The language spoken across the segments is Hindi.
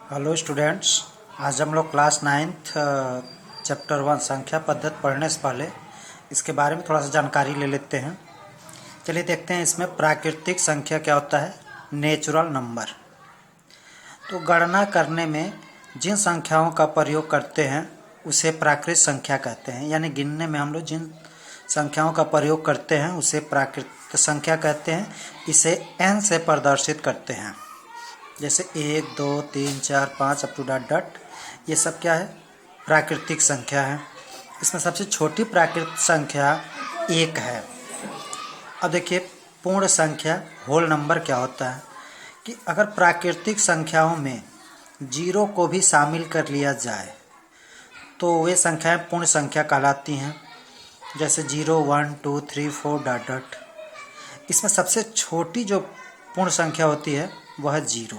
Hello students. आज हम लोग क्लास 9th चैप्टर 1 संख्या पद्धति पढ़ने से पहले इसके बारे में थोड़ा सा जानकारी ले लेते हैं। चलिए देखते हैं इसमें प्राकृतिक संख्या क्या होता है। Natural number. तो गणना करने में जिन संख्याओं का प्रयोग करते हैं उसे प्राकृतिक संख्या कहते हैं। यानी गिनने में हम लोग जिन संख्याओं का प्रयोग करते हैं उसे प्राकृतिक संख्या कहते हैं। इसे n से प्रदर्शित करते हैं। जैसे 1, 2, 3, 4, 5 अप टू डॉट ये सब क्या है? प्राकृतिक संख्या है। इसमें सबसे छोटी प्राकृतिक संख्या 1 है। अब देखिए पूर्ण संख्या होल नंबर क्या होता है कि अगर प्राकृतिक संख्याओं में 0 को भी शामिल कर लिया जाए तो वे संख्याएं पूर्ण संख्या कहलाती हैं। जैसे 0, 1, 2, 3, 4 डॉट। इसमें सबसे छोटी जो पूर्ण संख्या होती है वह 0।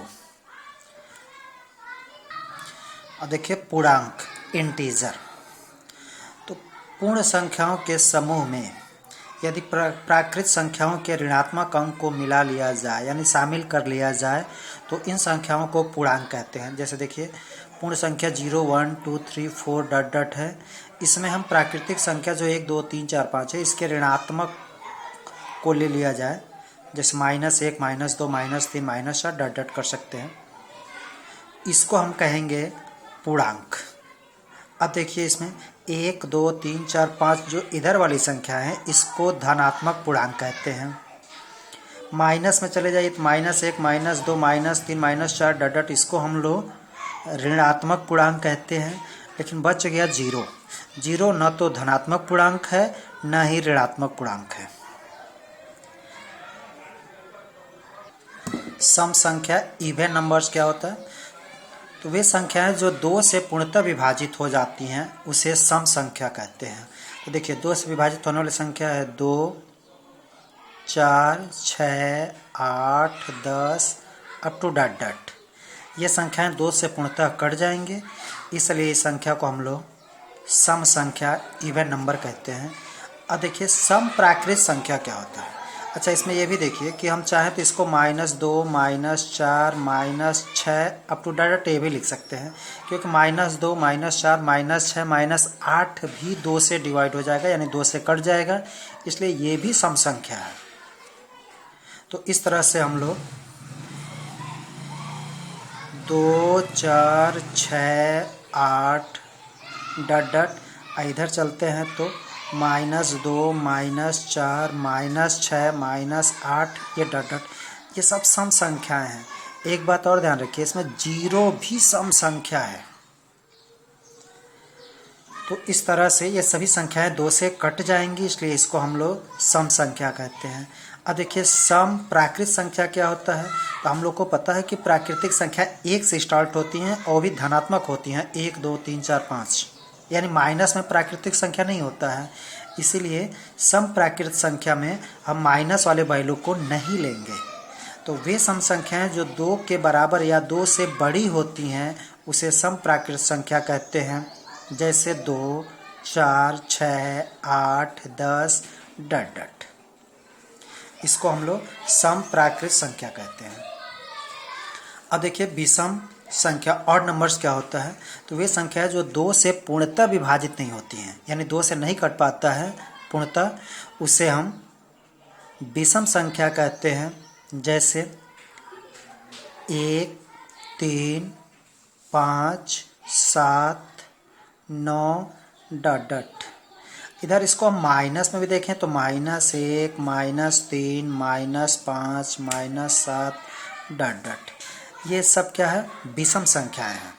और देखिए पूर्णांक इंटीजर। तो पूर्ण संख्याओं के समूह में यदि प्राकृत संख्याओं के ऋणात्मक अंक को मिला लिया जाए यानी शामिल कर लिया जाए तो इन संख्याओं को पूर्णांक कहते हैं। जैसे देखिए पूर्ण संख्या 0, 1, 2, 3, 4 डॉट है। इसमें हम प्राकृतिक संख्या जो 1, 2, 3, 4, 5 है इसके ऋणात्मक को ले लिया जाए। जैसे -1, -2, -3, -4 डॉट कर सकते हैं। इसको हम कहेंगे पूर्णांक। अब देखिए इसमें 1, 2, 3, 4, 5 जो इधर वाली संख्या है इसको धनात्मक पूर्णांक कहते हैं। माइनस में चले जाइए तो -1, -2, -3, -4 डॉट इसको हम लोग ऋणात्मक पूर्णांक कहते हैं। लेकिन बच गया 0। 0 न तो धनात्मक पूर्णांक है न ही ऋणात्मक पूर्णांक है। सम संख्या इवन नंबर्स क्या होता है? तो वे संख्याएं जो 2 से पूर्णतः विभाजित हो जाती हैं उसे सम संख्या कहते हैं। तो देखिए 2 से विभाजित होने वाली संख्या है 2, 4, 6, 8, 10 अप टू डॉट। ये संख्याएं 2 से पूर्णतः कट जाएंगे, इसलिए इस संख्या को हम लोग सम संख्या इवन नंबर कहते हैं। अब देखिए सम प्राकृत संख्या क्या होता है। अच्छा इसमें यह भी देखिए कि हम चाहें तो इसको -2, -4, -6 अप टू डॉट ये भी लिख सकते हैं, क्योंकि -2, -4, -6, -8 भी 2 से डिवाइड हो जाएगा यानी 2 से कट जाएगा, इसलिए ये भी सम संख्या है। तो इस तरह से हम लोग 2, 4, 6, 8 डॉट इधर चलते हैं तो -2, -4, -6, -8 ये डॉट ये सब सम संख्याएं हैं। एक बात और ध्यान रखिए इसमें 0 भी सम संख्या है। तो इस तरह से ये सभी संख्याएं 2 से कट जाएंगी, इसलिए इसको हम लोग सम संख्या कहते हैं। अब देखिए सम प्राकृतिक संख्या क्या होता है। तो हम लोग को पता है कि प्राकृतिक संख्या 1 से स्टार्ट होती हैं और भी धनात्मक होती हैं। 1, 2, 3, 4, 5 यानी माइनस में प्राकृतिक संख्या नहीं होता है। इसीलिए सम प्राकृत संख्या में हम माइनस वाले वैल्यू को नहीं लेंगे। तो वे सम संख्याएं जो 2 के बराबर या 2 से बड़ी होती हैं उसे सम प्राकृत संख्या कहते हैं। जैसे 2, 4, 6, 8, 10 डॉट इसको हम लोग सम प्राकृत संख्या कहते हैं। अब देखिए विषम संख्या ऑड नंबर्स क्या होता है। तो वे संख्या जो 2 से पूर्णतः विभाजित नहीं होती हैं यानी 2 से नहीं कट पाता है पूर्णतः, उसे हम विषम संख्या कहते हैं। जैसे 1, 3, 5, 7, 9 डॉट इधर इसको हम माइनस में भी देखें तो -1, -3, -5, -7 डॉट ये सब क्या है? विषम संख्याएं हैं।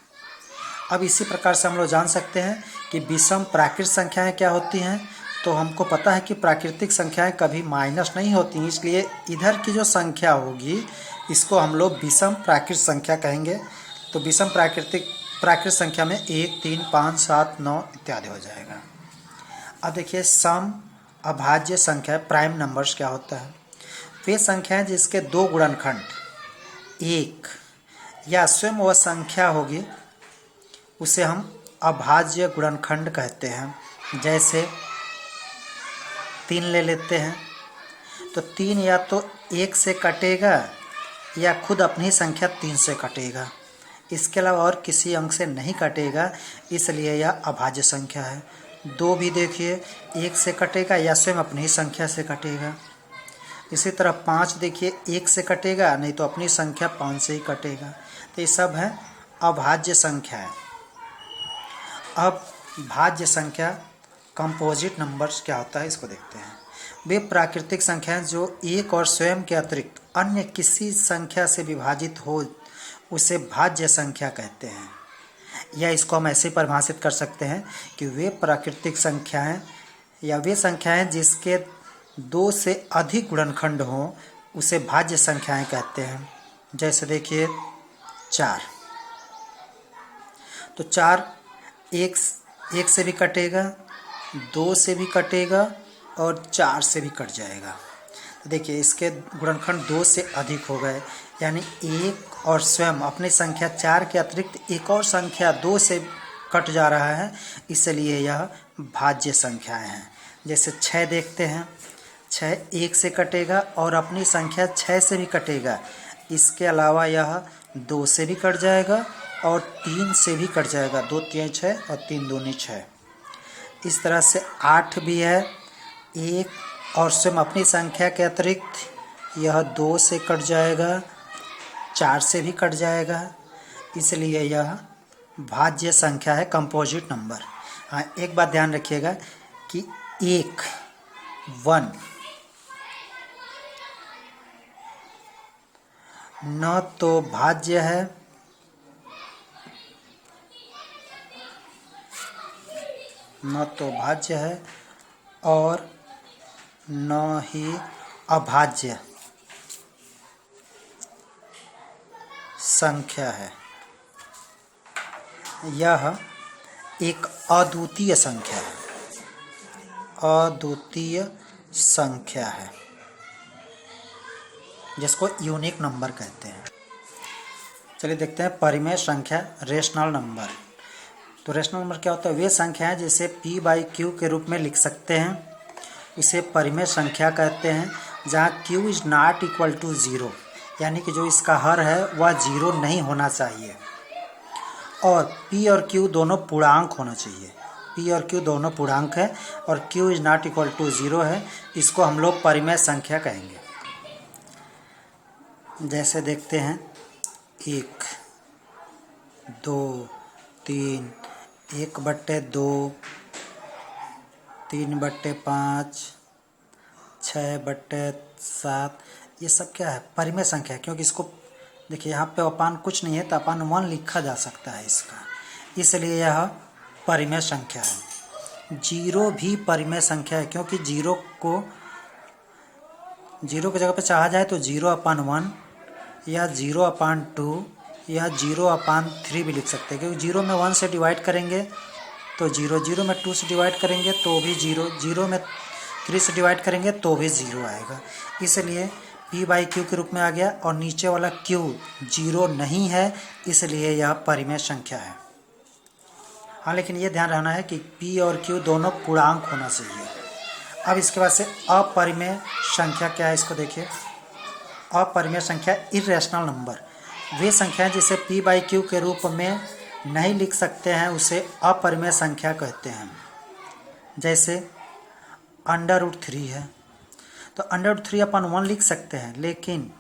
अब इसी प्रकार से हम लोग जान सकते हैं कि विषम प्राकृतिक संख्याएं क्या होती हैं। तो हमको पता है कि प्राकृतिक संख्याएं कभी माइनस नहीं होती, इसलिए इधर की जो संख्या होगी इसको हम लोग विषम प्राकृतिक संख्या कहेंगे। तो विषम प्राकृतिक संख्या में 1, 3, 5, 7, 9 इत्यादि हो जाएगा। अब देखिए सम अभाज्य संख्या प्राइम नंबर्स क्या होता है। वे संख्याएं जिसके 2 गुणनखंड 1 या स्वयं वह संख्या होगी उसे हम अभाज्य गुणनखंड कहते हैं। जैसे 3 ले लेते हैं तो 3 या तो 1 से कटेगा या खुद अपनी संख्या 3 से कटेगा। इसके अलावा और किसी अंक से नहीं कटेगा, इसलिए यह अभाज्य संख्या है। 2 भी देखिए 1 से कटेगा या स्वयं अपनी ही संख्या से कटेगा। इसी तरह 5 देखिए 1 से कटेगा, नहीं तो अपनी संख्या 5 से ही कटेगा। तो ये सब है अभाज्य संख्या है। अब भाज्य संख्या कंपोजिट नंबर्स क्या होता है इसको देखते हैं। वे प्राकृतिक संख्याएं जो एक और स्वयं के अतिरिक्त अन्य किसी संख्या से विभाजित हो उसे भाज्य संख्या कहते हैं। या इसको हम ऐसे परिभाषित कर सकते हैं कि वे प्राकृतिक संख्याएं या वे संख्याएं जिसके 2 से अधिक गुणनखंड हों उसे भाज्य संख्याएं कहते हैं। जैसे देखिए 4, तो 4 1 से भी कटेगा, 2 से भी कटेगा और 4 से भी कट जाएगा। तो देखिए इसके गुणनखंड 2 से अधिक हो गए, यानी 1 और स्वयं अपनी संख्या 4 के अतिरिक्त एक और संख्या 2 से कट जा रहा है, इसलिए यह भाज्य संख्याएं हैं। जैसे 6 देखते हैं, 6 1 से कटेगा और अपनी संख्या 6 से भी कटेगा। इसके अलावा यह 2 से भी कट जाएगा और 3 से भी कट जाएगा। 2 3 6 और 3 दूनी 6। इस तरह से 8 भी है, 1 और स्वयं अपनी संख्या के अतिरिक्त यह 2 से कट जाएगा, 4 से भी कट जाएगा, इसलिए यह भाज्य संख्या है, कंपोजिट नंबर। हाँ, एक बात ध्यान रखिएगा कि 1 न तो भाज्य है और न ही अभाज्य संख्या है। यह एक अद्वितीय संख्या है, जिसको यूनिक नंबर कहते हैं। चलिए देखते हैं परिमेय संख्या, रेशनल नंबर। तो रेशनल नंबर क्या होता है? वे संख्याएं जिसे p/q के रूप में लिख सकते हैं उसे परिमेय संख्या कहते हैं, जहाँ q is not equal to 0, यानी कि जो इसका हर है वह 0 नहीं होना चाहिए, और p और q दोनों पूर्णांक होना चाहिए। p और q दोनों पूर्णांक है और q is not equal to 0 है, इसको हम लोग परिमेय संख्या कहेंगे। जैसे देखते हैं 1 2 3, 1/2, 3/5, 6/7, ये सब क्या है? परिमेय संख्या है। क्योंकि इसको देखिए यहाँ पे अपान कुछ नहीं है तो अपान 1 लिखा जा सकता है इसका, इसलिए यह परिमेय संख्या है। 0 भी परिमेय संख्या है, क्योंकि 0 की जगह पे चाहा जाए तो 0/1 या 0/2 या 0/3 भी लिख सकते हैं, क्योंकि 0 में 1 से डिवाइड करेंगे तो 0, 0 में 2 से डिवाइड करेंगे तो भी 0, 0 में 3 से डिवाइड करेंगे तो भी 0 आएगा। इसलिए p/q के रूप में आ गया, और नीचे वाला q 0 नहीं है, इसलिए यह परिमेय संख्या है। हाँ, लेकिन ये ध्यान रखना है कि p और q दोनों पूर्णांक होना चाहिए। अब इसके बाद से अपरिमेय संख्या क्या है, इसको देखिए। अपरिमेय संख्या इर्रेशनल नंबर, वे संख्याएं जिसे p/q के रूप में नहीं लिख सकते हैं उसे अपरिमेय संख्या कहते हैं। जैसे √3 है, तो √3/1 लिख सकते हैं, लेकिन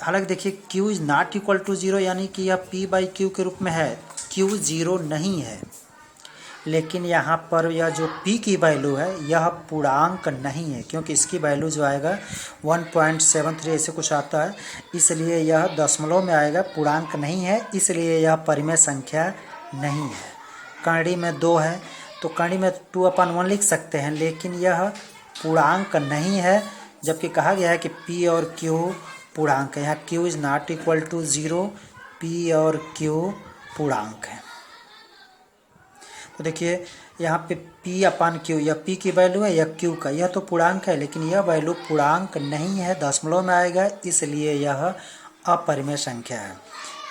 हालांकि देखिए q is not equal to 0, यानी कि यह p/q के रूप में है, q 0 नहीं है, लेकिन यहाँ पर यह जो p की वैल्यू है यह पूर्णांक नहीं है, क्योंकि इसकी वैल्यू जो आएगा 1.73 ऐसे कुछ आता है, इसलिए यह दशमलव में आएगा, पूर्णांक नहीं है, इसलिए यह परिमेय संख्या नहीं है। कर्ण में 2 है, तो कर्ण में 2/1 लिख सकते हैं, लेकिन यह पूर्णांक नहीं है, जबकि कहा गया है कि p और q पूर्णांक है। यहाँ q is not equal to 0, p और q पूर्णांक है। तो देखिए यहाँ पे p/q, यह p की वैल्यू है, यह q का, यह तो पूर्णांक है, लेकिन यह वैल्यू पूर्णांक नहीं है, दशमलव में आएगा, इसलिए यह अपरिमेय संख्या है।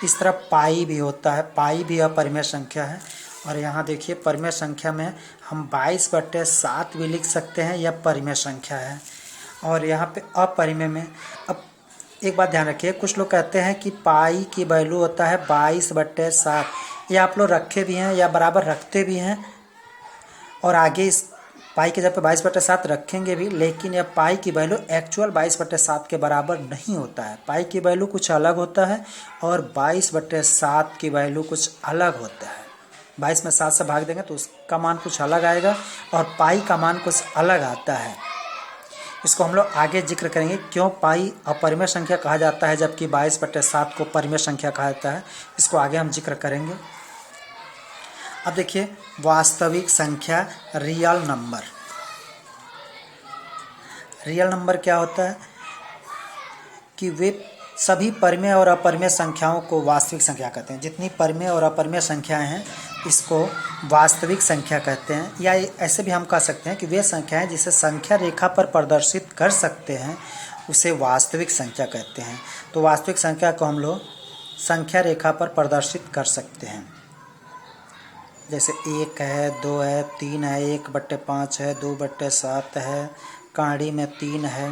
इस तरह पाई भी होता है, पाई भी अपरिमेय संख्या है। और यहाँ देखिए परिमेय संख्या में हम 22/7 भी लिख सकते हैं, यह परिमेय संख्या है। और यहाँ पे अपरिमेय में, अब एक बात ध्यान रखिए, कुछ लोग कहते हैं कि पाई की वैल्यू होता है 22/7। ये आप लोग रखे भी हैं या बराबर रखते भी हैं, और आगे इस पाई के जगह पे 22/7 रखेंगे भी, लेकिन यह पाई की वैल्यू एक्चुअल 22/7 के बराबर नहीं होता है। पाई की वैल्यू कुछ अलग होता है और 22/7 की वैल्यू कुछ अलग होता है। 22 में 7 से भाग देंगे तो उसका मान कुछ अलग आएगा और पाई का मान कुछ अलग आता है। इसको हम लोग आगे जिक्र करेंगे, क्यों पाई अपरिमेय संख्या कहा जाता है जबकि 22/7 को परिमेय संख्या कहा जाता है। इसको आगे हम जिक्र करेंगे। अब देखिए, वास्तविक संख्या, रियल नंबर। रियल नंबर क्या होता है कि वे सभी परिमेय और अपरिमेय संख्याओं को वास्तविक संख्या कहते हैं। जितनी परिमेय और अपरिमेय संख्याएं हैं इसको वास्तविक संख्या कहते हैं, या ऐसे भी हम कह सकते हैं कि वे संख्याएं जिसे संख्या रेखा पर प्रदर्शित कर सकते हैं उसे वास्तविक संख्या कहते हैं। तो वास्तविक संख्या को हम लोग संख्या रेखा पर प्रदर्शित कर सकते हैं, जैसे 1 है, 2 है, 3 है, 1/5 है, 2/7 है, काड़ी में 3 है।